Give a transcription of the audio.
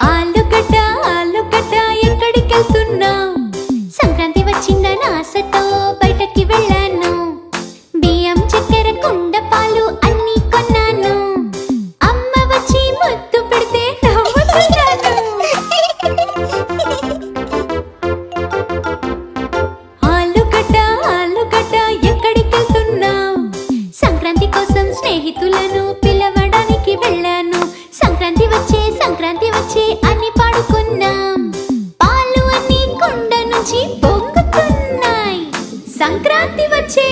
ఆలుగడ్డ ఆలుగడ్డ ఎక్కడికెళ్తున్నావ్? సంక్రాంతి వచ్చిందని ఆశతో బయటకి వెళ్ళాను. బియ్యం చక్కెర కుండ పాలు అన్ని కొన్నాను. అమ్మ వచ్చి ముద్దు పెడితే నవ్వుతున్నాను. ఆలుగడ్డ ఆలుగడ్డ ఎక్కడికెళ్తున్నావ్? సంక్రాంతి కోసం స్నేహితులను పిలవడానికి వెళ్ళాను. సంక్రాంతి వచ్చే అని పాడుకున్నాం. పాలు అన్ని కుండ నుంచి పొంగుతున్నాయి. సంక్రాంతి వచ్చే